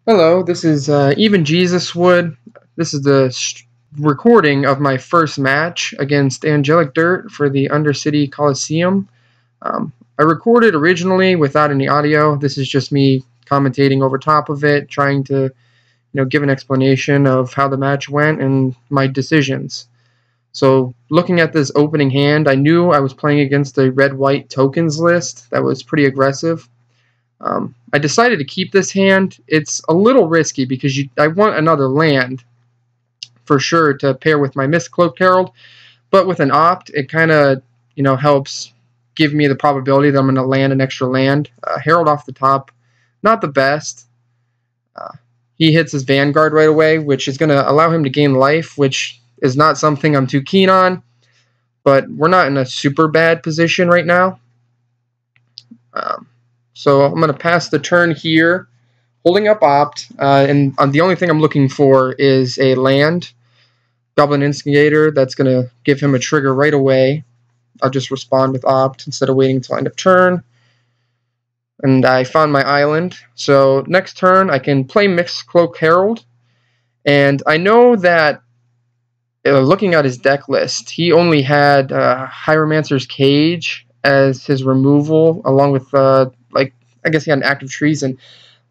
Hello, this is Even Jesus Wood. This is the recording of my first match against Angelic for the Undercity Coliseum. I recorded originally without any audio. This is just me commentating over top of it, trying to give an explanation of how the match went and my decisions. So looking at this opening hand, I knew I was playing against a red-white tokens list that was pretty aggressive. I decided to keep this hand. It's a little risky because I want another land for sure to pair with my Mistcloaked Herald, but with an opt, it kind of helps give me the probability that I'm going to land an extra land. Herald off the top, not the best. He hits his Vanguard right away, which is going to allow him to gain life, which is not something I'm too keen on, but we're not in a super bad position right now. So I'm going to pass the turn here, holding up opt, and the only thing I'm looking for is a land, Goblin Instigator, that's going to give him a trigger right away. I'll just respond with opt instead of waiting until end of turn. And I found my island, so next turn I can play Mistcloaked Herald, and I know that looking at his deck list, he only had Hieromancer's Cage as his removal, along with I guess he had an Act of Treason,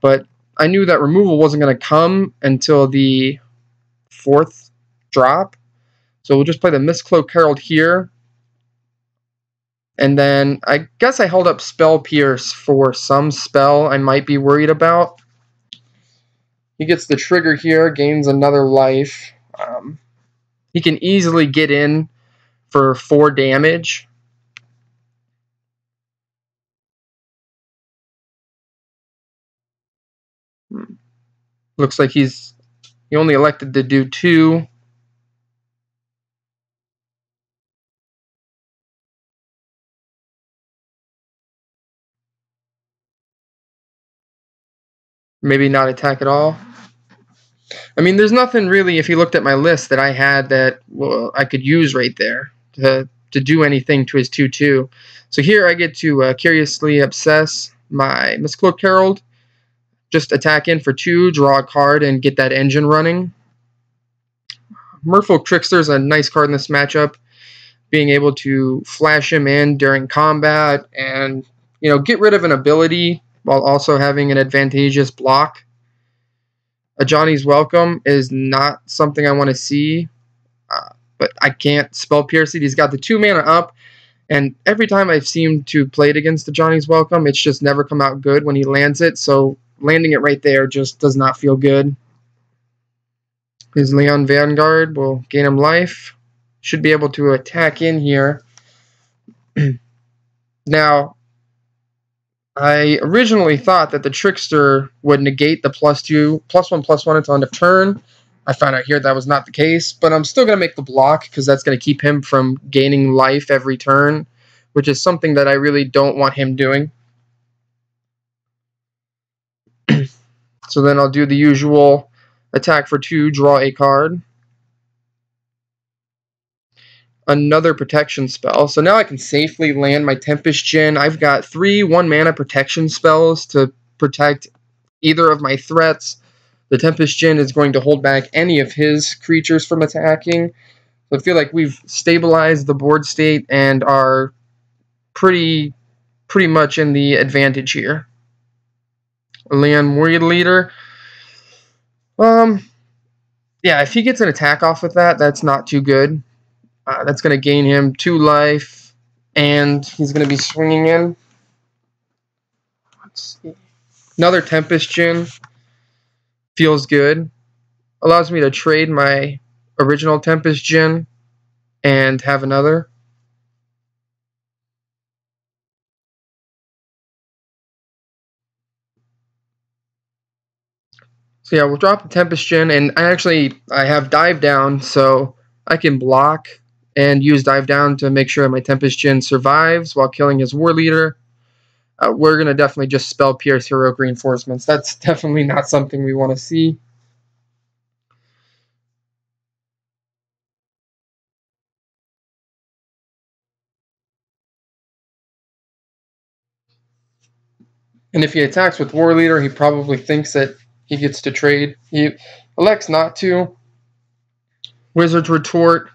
but I knew that removal wasn't going to come until the 4th drop. So we'll just play the Mistcloaked Herald here. And then I guess I held up Spell Pierce for some spell I might be worried about. He gets the trigger here, gains another life. He can easily get in for 4 damage. Looks like he only elected to do 2. Maybe not attack at all. I mean, there's nothing really, if you looked at my list, that I had that I could use right there to do anything to his 2/2. So here I get to Curiously Obsess my Mistcloaked Herald, just attack in for 2, draw a card, and get that engine running. Merfolk Trickster is a nice card in this matchup, being able to flash him in during combat and get rid of an ability while also having an advantageous block. A Johnny's Welcome is not something I want to see, but I can't Spell Pierce it. He's got the 2 mana up, and every time I've seemed to play it against the Johnny's Welcome, it's just never come out good when he lands it, so landing it right there just does not feel good. His Leon Vanguard will gain him life. Should be able to attack in here. Now, I originally thought that the Trickster would negate the +1/+1 until end of turn. I found out here that was not the case, but I'm still going to make the block because that's going to keep him from gaining life every turn, which is something that I really don't want him doing. So then I'll do the usual attack for 2, draw a card. Another protection spell. So now I can safely land my Tempest Djinn. I've got 3 1-mana protection spells to protect either of my threats. The Tempest Djinn is going to hold back any of his creatures from attacking. So I feel like we've stabilized the board state and are pretty much in the advantage here. Leon Warrior Leader. Yeah, if he gets an attack off with that, that's not too good. That's going to gain him 2 life, and he's going to be swinging in. Let's see. Another Tempest Djinn. Feels good. Allows me to trade my original Tempest Djinn and have another. So yeah, we'll drop the Tempest Djinn, and I have Dive Down, so I can block and use Dive Down to make sure my Tempest Djinn survives while killing his War Leader. We're going to definitely just Spell Pierce Heroic Reinforcements. That's definitely not something we want to see. And if he attacks with War Leader, he probably thinks that he gets to trade. He elects not to. Wizard's Retort,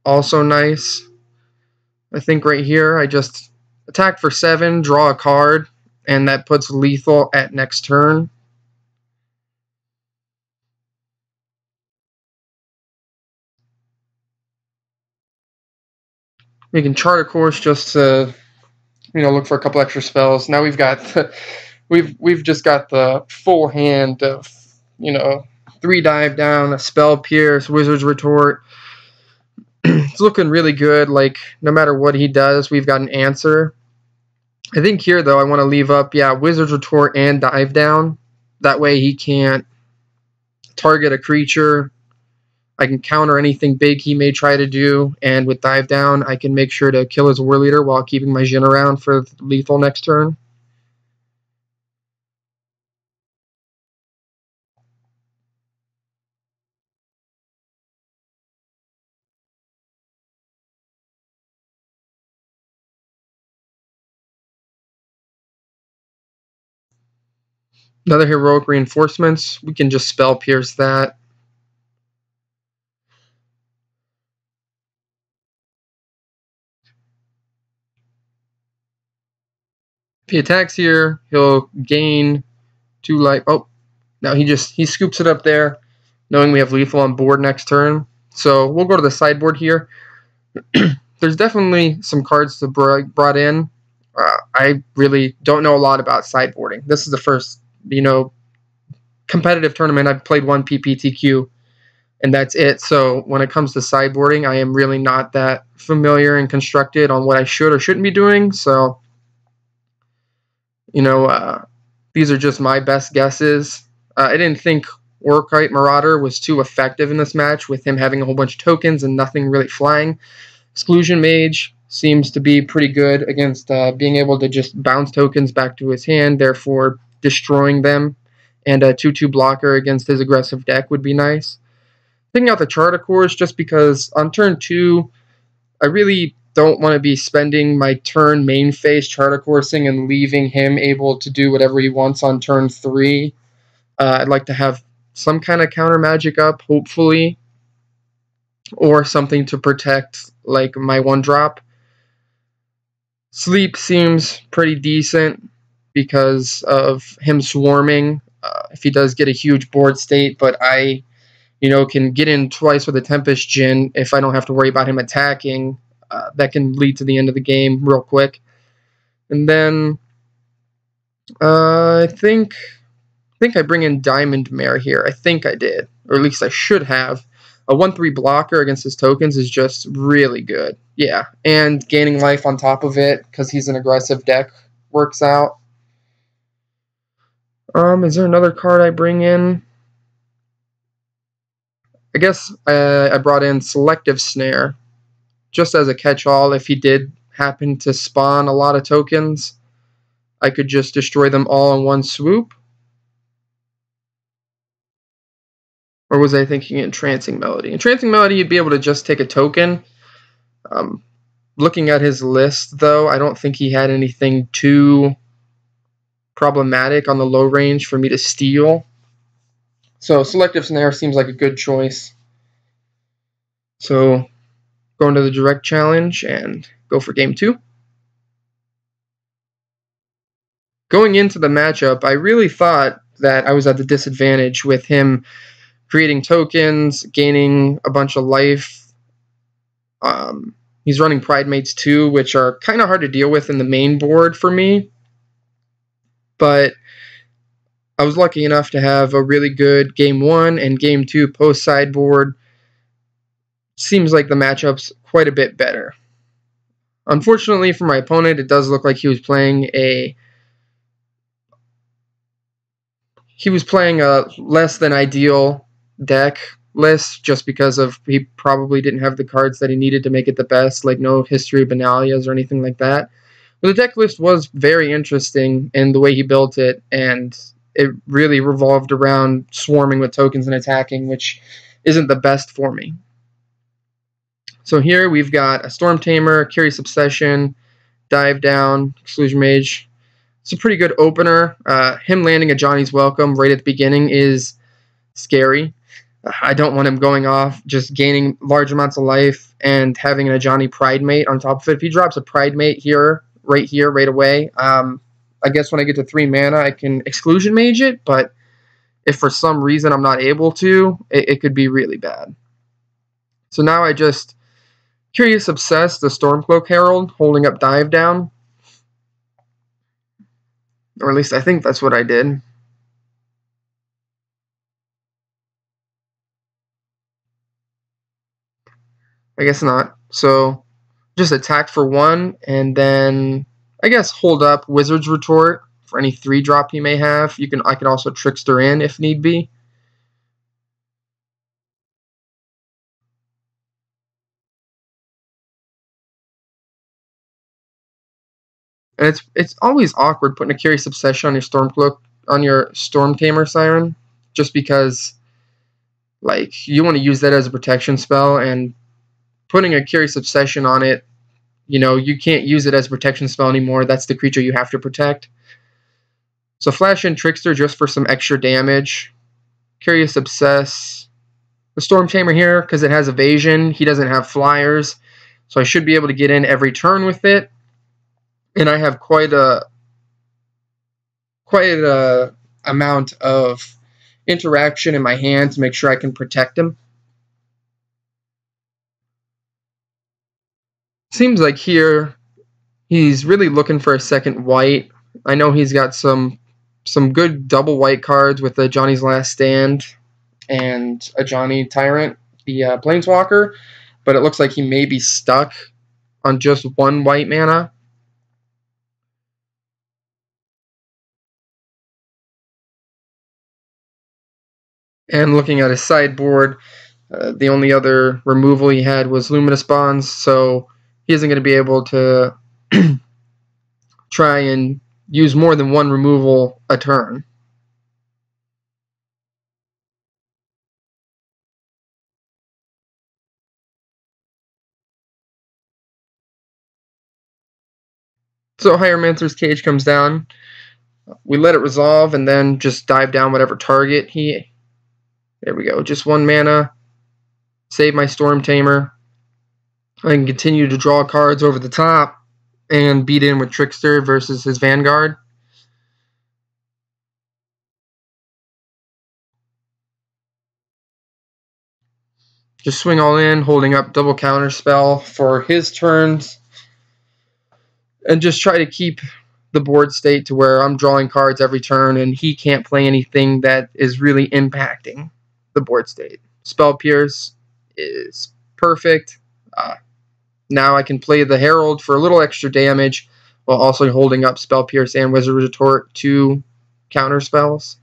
also nice. I think right here I just attack for 7, draw a card, and that puts lethal at next turn. We can chart a course just to, look for a couple extra spells. Now we've got we've just got the full hand of 3 dive down, a spell pierce, Wizard's Retort. It's looking really good. Like no matter what he does, we've got an answer. I think here though I want to leave up Wizard's Retort and dive down. That way he can't target a creature. I can counter anything big he may try to do, and with dive down I can make sure to kill his war leader while keeping my Jin around for lethal next turn. Another heroic reinforcements. We can just spell pierce that. If he attacks here, he'll gain 2 life. Oh, now he scoops it up there, knowing we have lethal on board next turn. So we'll go to the sideboard here. There's definitely some cards to brought in. I really don't know a lot about sideboarding. This is the first, competitive tournament. I've played 1 PPTQ, and that's it. So when it comes to sideboarding, I am really not that familiar and constructed on what I should or shouldn't be doing. So, these are just my best guesses. I didn't think Orkite Marauder was too effective in this match with him having a whole bunch of tokens and nothing really flying. Exclusion Mage seems to be pretty good against being able to just bounce tokens back to his hand, therefore destroying them. And a 2/2 blocker against his aggressive deck would be nice. Picking out the Charter Course just because on turn 2, I really don't want to be spending my turn main phase Charter Coursing and leaving him able to do whatever he wants on turn 3. I'd like to have some kind of counter magic up, hopefully, or something to protect like my 1-drop. Sleep seems pretty decent because of him swarming. If he does get a huge board state, but I, can get in twice with a Tempest Djinn if I don't have to worry about him attacking. That can lead to the end of the game real quick. And then I think I bring in Diamond Mare here. I think I did, or at least I should have. A 1/3 blocker against his tokens is just really good. Yeah, and gaining life on top of it because he's an aggressive deck works out. Is there another card I bring in? I guess I brought in Selective Snare just as a catch-all. If he did happen to spawn a lot of tokens, I could just destroy them all in one swoop. Or was I thinking Entrancing Melody? Entrancing Melody, you'd be able to just take a token. Looking at his list, though, I don't think he had anything too problematic on the low range for me to steal. So Selective Snare seems like a good choice. So go into the direct challenge and go for game 2. Going into the matchup, I really thought that I was at the disadvantage with him creating tokens, gaining a bunch of life. He's running Pridemates too, which are kind of hard to deal with in the main board for me. But I was lucky enough to have a really good game 1 and game 2 post sideboard. Seems like the matchup's quite a bit better. Unfortunately for my opponent, it does look like he was playing a less than ideal deck list just because of he probably didn't have the cards that he needed to make it the best, like no History of Benalias or anything like that. But the deck list was very interesting in the way he built it, and it really revolved around swarming with tokens and attacking, which isn't the best for me. So here we've got a Storm Tamer, Curious Obsession, Dive Down, Exclusion Mage. it's a pretty good opener. Him landing a Johnny's Welcome right at the beginning is scary. I don't want him going off, just gaining large amounts of life and having a Johnny Pride Mate on top of it. If he drops a Pride Mate here, right away, I guess when I get to 3 mana, I can Exclusion Mage it, but if for some reason I'm not able to, it could be really bad. So now I just Curious Obsess the Stormcloak Herald, holding up Dive Down. Or at least I think that's what I did. I guess not. So just attack for 1, and then I guess hold up Wizard's Retort for any 3-drop he may have. I can also Trickster in if need be. And it's always awkward putting a Curious Obsession on your Stormcloak, on your Storm Tamer Siren, just because like you want to use that as a protection spell, and putting a Curious Obsession on it, you can't use it as a protection spell anymore. That's the creature you have to protect. So flash in Trickster just for some extra damage. Curious Obsess the Storm Tamer here because it has evasion. He doesn't have flyers, so I should be able to get in every turn with it. And I have quite a amount of interaction in my hand to make sure I can protect him. Seems like here he's really looking for a second white. I know he's got some good double white cards with a Johnny's Last Stand and a Johnny Tyrant, the Planeswalker, but it looks like he may be stuck on just 1 white mana. And looking at his sideboard, the only other removal he had was Luminous Bonds, so he isn't going to be able to try and use more than 1 removal a turn. So Hieromancer's Cage comes down. We let it resolve and then just dive down whatever target he... There we go. Just 1 mana. Save my Storm Tamer. I can continue to draw cards over the top and beat in with Trickster versus his Vanguard. Just swing all in, holding up double counterspell for his turns, and just try to keep the board state to where I'm drawing cards every turn and he can't play anything that is really impacting the board state. Spell Pierce is perfect. Now I can play the Herald for a little extra damage while also holding up Spell Pierce and Wizard Retort, 2 counter spells.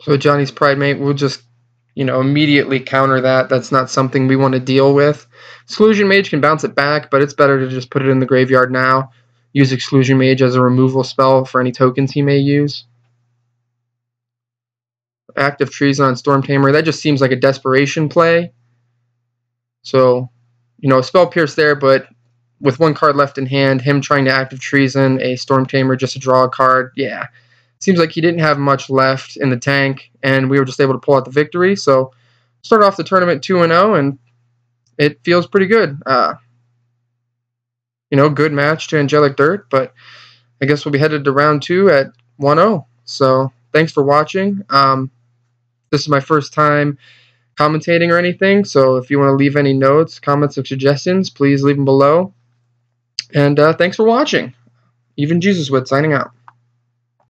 So Johnny's Pride Mate will just, immediately counter that. That's not something we want to deal with. Exclusion Mage can bounce it back, but it's better to just put it in the graveyard now. Use Exclusion Mage as a removal spell for any tokens he may use. Active Treason on Storm Tamer. That just seems like a desperation play. So, Spell Pierce there, but with 1 card left in hand, him trying to Active Treason a Storm Tamer just to draw a card, yeah. Seems like he didn't have much left in the tank, and we were just able to pull out the victory. So, start off the tournament 2-0, and it feels pretty good. Good match to Angelic Dirt, but I guess we'll be headed to round 2 at 1-0. So, thanks for watching. This is my first time commentating or anything, so if you want to leave any notes, comments, or suggestions, please leave them below. And thanks for watching. Even Jesus Wood signing out.